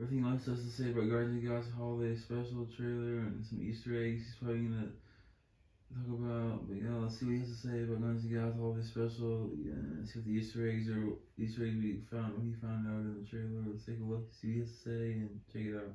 everything else has to say about Guardians of the Galaxy Holiday Special trailer and some Easter eggs he's probably gonna talk about. But yeah, let's see what he has to say about Guardians of the Galaxy Holiday Special. Yeah, see what the Easter eggs we found, what he found out in the trailer. Let's take a look, see what he has to say, and check it out.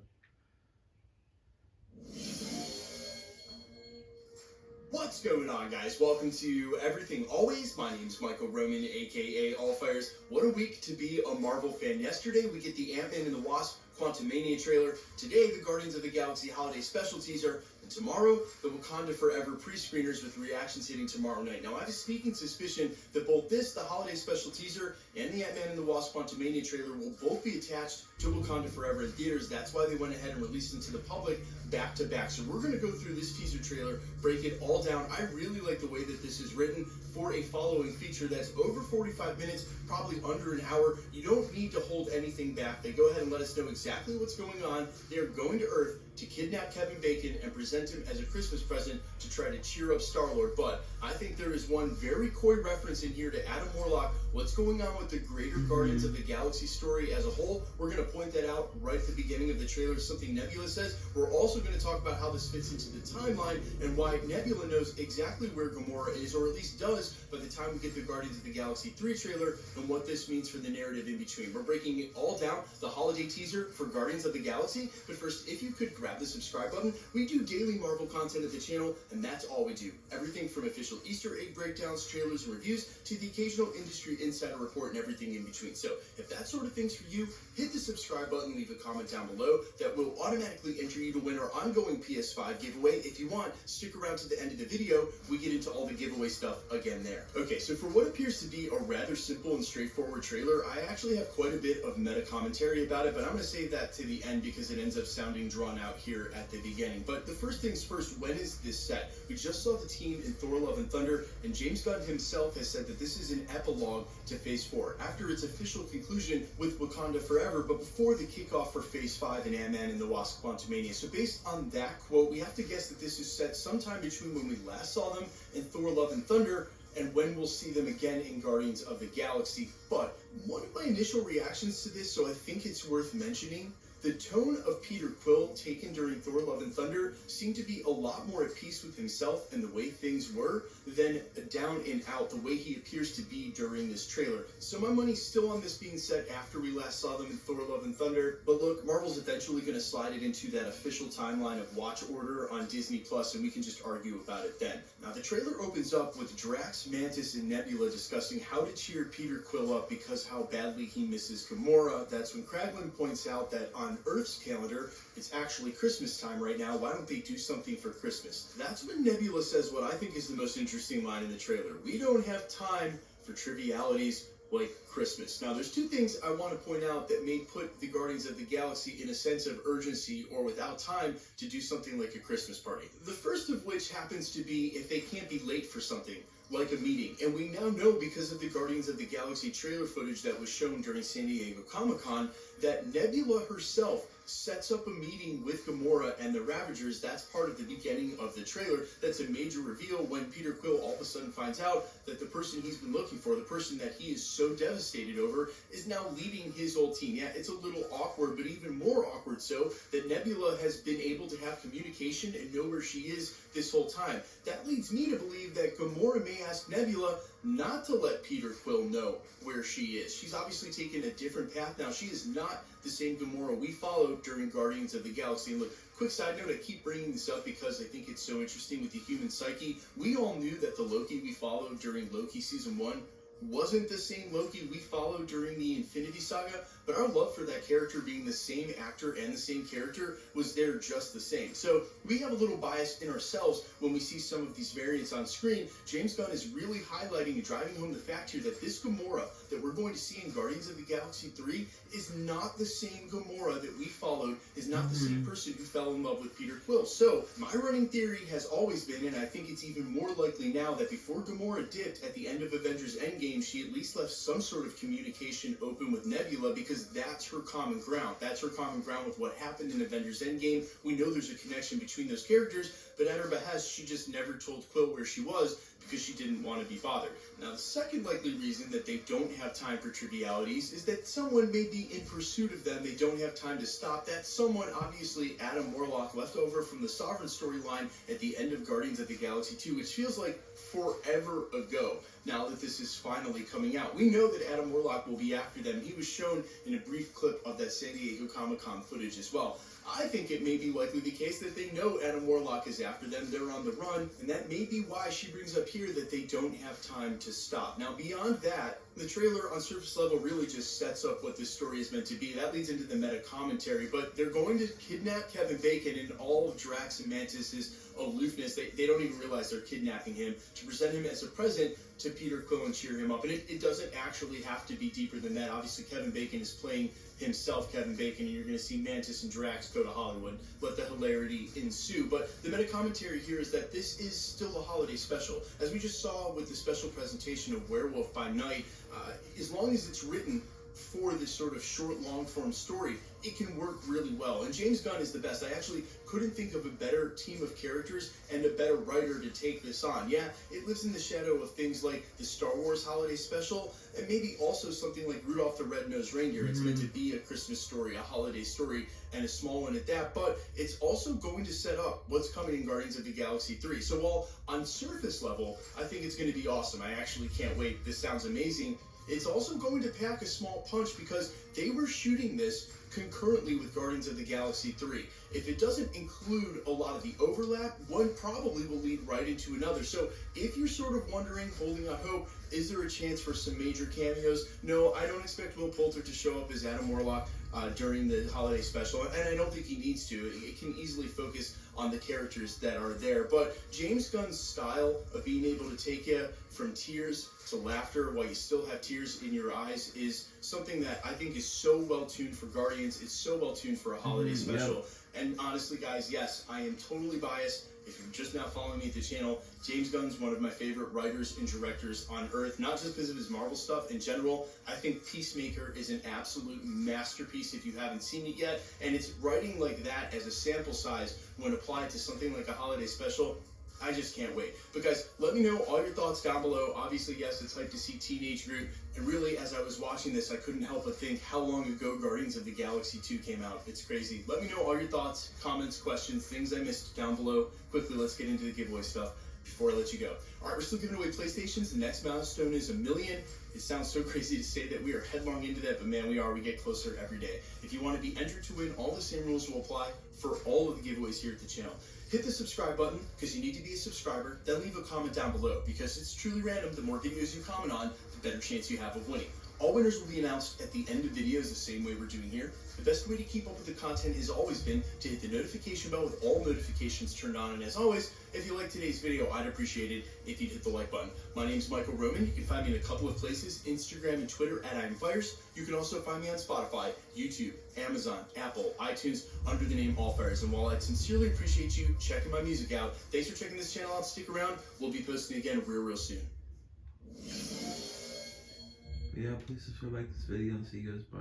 What's going on, guys? Welcome to Everything Always. My name's Michael Roman, aka Allfires. What a week to be a Marvel fan. Yesterday, we get the Ant-Man and the Wasp Quantumania trailer. Today, the Guardians of the Galaxy Holiday Special teaser. And tomorrow, the Wakanda Forever pre-screeners with reactions hitting tomorrow night. Now, I have a sneaking suspicion that both this, the Holiday Special teaser, and the Ant-Man and the Wasp Quantumania trailer will both be attached to Wakanda Forever in theaters. That's why they went ahead and released them to the public back to back. So we're going to go through this teaser trailer, break it all down. I really like the way that this is written for a following feature that's over 45 minutes, probably under an hour. You don't need to hold anything back. They go ahead and let us know exactly what's going on. They are going to Earth to kidnap Kevin Bacon and present him as a Christmas present to try to cheer up Star-Lord. But I think there is one very coy reference in here to Adam Warlock. What's going on with the greater Guardians of the Galaxy story as a whole? We're going to point that out right at the beginning of the trailer, something Nebula says. We're also going to talk about how this fits into the timeline and why Nebula knows exactly where Gamora is, or at least does by the time we get the Guardians of the Galaxy 3 trailer, and what this means for the narrative in between. We're breaking it all down, the holiday teaser for Guardians of the Galaxy. But first, if you could grab the subscribe button. We do daily Marvel content at the channel, and that's all we do. Everything from official Easter egg breakdowns, trailers, and reviews, to the occasional industry insider report and everything in between. So if that sort of thing's for you, hit the subscribe button, leave a comment down below. That will automatically enter you to win our ongoing PS5 giveaway. If you want, stick around to the end of the video. We get into all the giveaway stuff again there. Okay, so for what appears to be a rather simple and straightforward trailer, I actually have quite a bit of meta commentary about it, but I'm going to save that to the end because it ends up sounding drawn out here at the beginning. But the first things first, when is this set? We just saw the team in Thor: Love and Thunder, and James Gunn himself has said that this is an epilogue to Phase 4, after its official conclusion with Wakanda Forever, but before the kickoff for Phase 5 in Ant-Man and the Wasp Quantumania. So based on that quote, we have to guess that this is set sometime between when we last saw them in Thor: Love and Thunder and when we'll see them again in Guardians of the Galaxy. But one of my initial reactions to this, so I think it's worth mentioning, the tone of Peter Quill taken during Thor: Love and Thunder seemed to be a lot more at peace with himself and the way things were than down and out, the way he appears to be during this trailer. So my money's still on this being set after we last saw them in Thor: Love and Thunder. But look, Marvel's eventually going to slide it into that official timeline of watch order on Disney Plus, and we can just argue about it then. Now the trailer opens up with Drax, Mantis, and Nebula discussing how to cheer Peter Quill up because how badly he misses Gamora. That's when Kraglin points out that on Earth's calendar, it's actually Christmas time right now. Why don't they do something for Christmas? That's when Nebula says what I think is the most interesting line in the trailer. We don't have time for trivialities like Christmas. Now, there's two things I want to point out that may put the Guardians of the Galaxy in a sense of urgency or without time to do something like a Christmas party. The first of which happens to be if they can't be late for something, like a meeting. And we now know, because of the Guardians of the Galaxy trailer footage that was shown during San Diego Comic-Con, that Nebula herself sets up a meeting with Gamora and the Ravagers. That's part of the beginning of the trailer. That's a major reveal when Peter Quill all of a sudden finds out that the person he's been looking for, the person that he is so devastated over, is now leading his old team. Yeah, it's a little awkward, but even more awkward so that Nebula has been able to have communication and know where she is this whole time. That leads me to believe that Gamora may ask Nebula not to let Peter Quill know where she is. She's obviously taken a different path now. She is not the same Gamora we followed during Guardians of the Galaxy. And look, quick side note, I keep bringing this up because I think it's so interesting with the human psyche. We all knew that the Loki we followed during Loki Season 1 wasn't the same Loki we followed during the Infinity Saga, but our love for that character being the same actor and the same character was there just the same. So we have a little bias in ourselves when we see some of these variants on screen. James Gunn is really highlighting and driving home the fact here that this Gamora that we're going to see in Guardians of the Galaxy 3 is not the same Gamora that we followed, is not the same person who fell in love with Peter Quill. So my running theory has always been, and I think it's even more likely now, that before Gamora dipped at the end of Avengers Endgame, she at least left some sort of communication open with Nebula, because that's her common ground. That's her common ground with what happened in Avengers Endgame. We know there's a connection between those characters, but at her behest, she just never told Quill where she was because she didn't want to be bothered. Now, the second likely reason that they don't have time for trivialities is that someone may be in pursuit of them. They don't have time to stop. That someone, obviously, Adam Warlock, left over from the Sovereign storyline at the end of Guardians of the Galaxy 2, which feels like forever ago now that this is finally coming out. We know that Adam Warlock will be after them. He was shown in a brief clip of that San Diego Comic-Con footage as well. I think it may be likely the case that they know Adam Warlock is after them, they're on the run, and that may be why she brings up here that they don't have time to stop. Now, beyond that, the trailer on surface level really just sets up what this story is meant to be. That leads into the meta commentary, but they're going to kidnap Kevin Bacon in all of Drax and Mantis's aloofness. They don't even realize they're kidnapping him to present him as a present to Peter Quill and cheer him up. And it doesn't actually have to be deeper than that. Obviously, Kevin Bacon is playing himself, Kevin Bacon, and you're going to see Mantis and Drax go to Hollywood. Let the hilarity ensue. But the meta commentary here is that this is still a holiday special. As we just saw with the special presentation of Werewolf by Night, as long as it's written for this sort of short, long-form story, it can work really well. And James Gunn is the best. I actually couldn't think of a better team of characters and a better writer to take this on. Yeah, it lives in the shadow of things like the Star Wars holiday special, and maybe also something like Rudolph the Red-Nosed Reindeer. It's meant to be a Christmas story, a holiday story, and a small one at that, but it's also going to set up what's coming in Guardians of the Galaxy 3. So while on surface level, I think it's going to be awesome. I actually can't wait. This sounds amazing. It's also going to pack a small punch because they were shooting this concurrently with Guardians of the Galaxy 3. If it doesn't include a lot of the overlap, one probably will lead right into another. So if you're sort of wondering, holding out hope, is there a chance for some major cameos? No, I don't expect Will Poulter to show up as Adam Warlock during the holiday special, and I don't think he needs to. It can easily focus on the characters that are there. But James Gunn's style of being able to take you from tears to laughter while you still have tears in your eyes is something that I think is so well tuned for Guardians. It's so well tuned for a holiday special. Yep. And honestly, guys, yes, I am totally biased. If you're just now following me at the channel, James Gunn's one of my favorite writers and directors on Earth, not just because of his Marvel stuff in general. I think Peacemaker is an absolute masterpiece if you haven't seen it yet, and it's writing like that as a sample size when applied to something like a holiday special. I just can't wait. But guys, let me know all your thoughts down below. Obviously, yes, it's hyped to see Teenage Groot. And really, as I was watching this, I couldn't help but think how long ago Guardians of the Galaxy 2 came out. It's crazy. Let me know all your thoughts, comments, questions, things I missed down below. Quickly, let's get into the giveaway stuff before I let you go. All right, we're still giving away PlayStations. The next milestone is 1 million. It sounds so crazy to say that we are headlong into that, but man, we are. We get closer every day. If you want to be entered to win, all the same rules will apply for all of the giveaways here at the channel. Hit the subscribe button because you need to be a subscriber, then leave a comment down below because it's truly random. The more videos you comment on, the better chance you have of winning. All winners will be announced at the end of videos the same way we're doing here. The best way to keep up with the content has always been to hit the notification bell with all notifications turned on. And as always, if you like today's video, I'd appreciate it if you'd hit the like button. My name's Michael Roman. You can find me in a couple of places, Instagram and Twitter at IamFires. You can also find me on Spotify, YouTube, Amazon, Apple, iTunes under the name Allfires. And while I sincerely appreciate you checking my music out, thanks for checking this channel out. Stick around. We'll be posting again real soon. Yeah, please subscribe, like this video, and see you guys. Bye.